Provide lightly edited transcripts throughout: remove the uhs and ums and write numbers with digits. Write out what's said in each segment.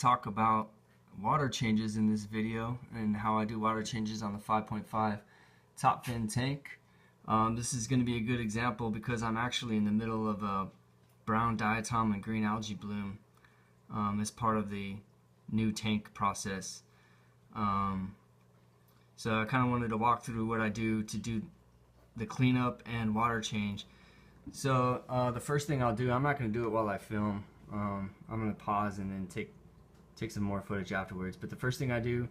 talk about water changes in this video and how I do water changes on the 5.5 top fin tank. This is going to be a good example because I'm actually in the middle of a brown diatom and green algae bloom as part of the new tank process. So I kind of wanted to walk through what I do to do the cleanup and water change. So the first thing I'll do, I'm not going to do it while I film. I'm going to pause and then take some more footage afterwards. But the first thing I do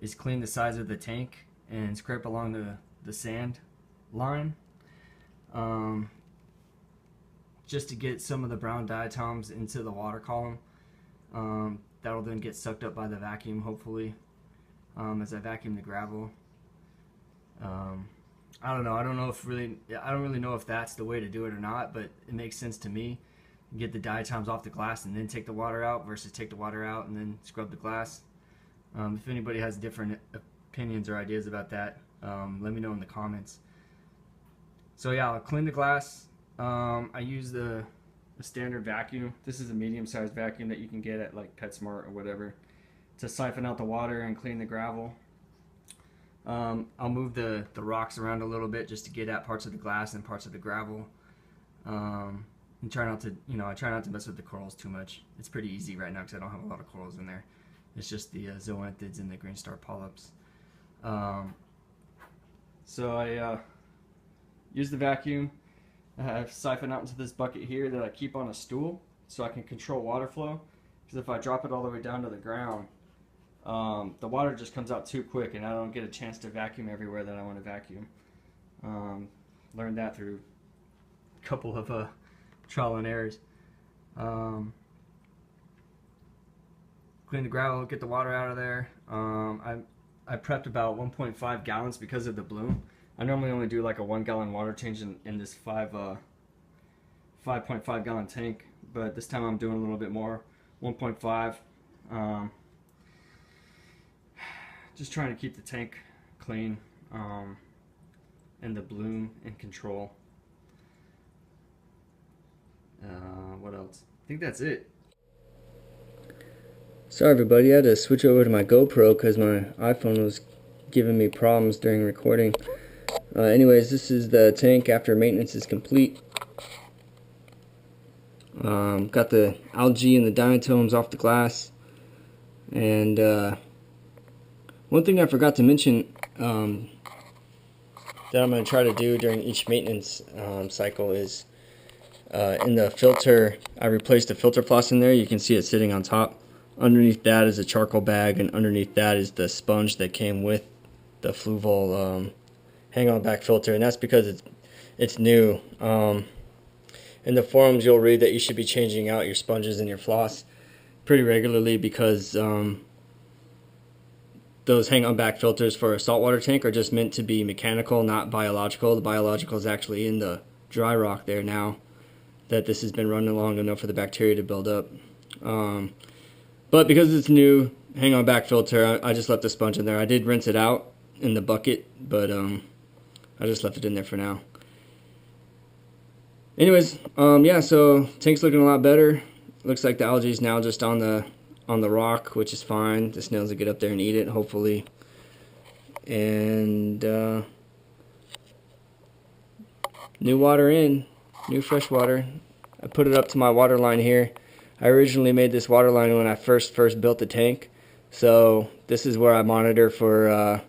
is clean the sides of the tank and scrape along the sand line, just to get some of the brown diatoms into the water column. That'll then get sucked up by the vacuum, hopefully, as I vacuum the gravel. I don't know. I don't really know if that's the way to do it or not, but it makes sense to me. Get the diatoms off the glass and then take the water out versus take the water out and then scrub the glass. If anybody has different opinions or ideas about that, let me know in the comments. So yeah, I'll clean the glass. I use the standard vacuum. This is a medium-sized vacuum that you can get at like PetSmart or whatever to siphon out the water and clean the gravel. I'll move the rocks around a little bit just to get at parts of the glass and parts of the gravel. And try not to, I try not to mess with the corals too much. It's pretty easy right now because I don't have a lot of corals in there. It's just the zoanthids and the green star polyps. So I use the vacuum. I siphon out into this bucket here that I keep on a stool so I can control water flow. Because if I drop it all the way down to the ground, the water just comes out too quick and I don't get a chance to vacuum everywhere that I want to vacuum. Learned that through a couple of trial and errors. Clean the gravel, get the water out of there. I prepped about 1.5 gallons because of the bloom. I normally only do like a 1 gallon water change in this 5.5 gallon tank, but this time I'm doing a little bit more, 1.5. Just trying to keep the tank clean and the bloom in control. What else? I think that's it. Sorry everybody, I had to switch over to my GoPro because my iPhone was giving me problems during recording. Anyways, this is the tank after maintenance is complete. Got the algae and the diatoms off the glass. And one thing I forgot to mention that I'm going to try to do during each maintenance cycle is in the filter, I replaced the filter floss in there. You can see it sitting on top. Underneath that is a charcoal bag, and underneath that is the sponge that came with the fluval hang-on back filter, and that's because it's new. In the forums you'll read that you should be changing out your sponges and your floss pretty regularly because those hang-on back filters for a saltwater tank are just meant to be mechanical, not biological. The biological is actually in the dry rock there now that this has been running long enough for the bacteria to build up. But because it's new hang-on back filter, I just left the sponge in there. I did rinse it out in the bucket, but I just left it in there for now. Anyways, yeah, so tank's looking a lot better. Looks like the algae is now just on the rock, which is fine. The snails will get up there and eat it, hopefully. And new water in, new fresh water. I put it up to my water line here. I originally made this water line when I first built the tank, so this is where I monitor for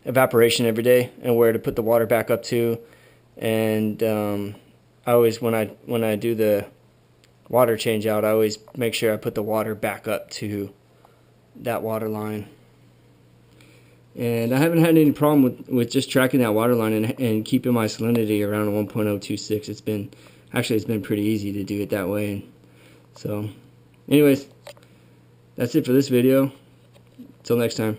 evaporation every day and where to put the water back up to. And I always, when I do the water change out, I always make sure I put the water back up to that water line. And I haven't had any problem with just tracking that water line and keeping my salinity around 1.026. It's been pretty easy to do it that way. So anyways, that's it for this video. Until next time.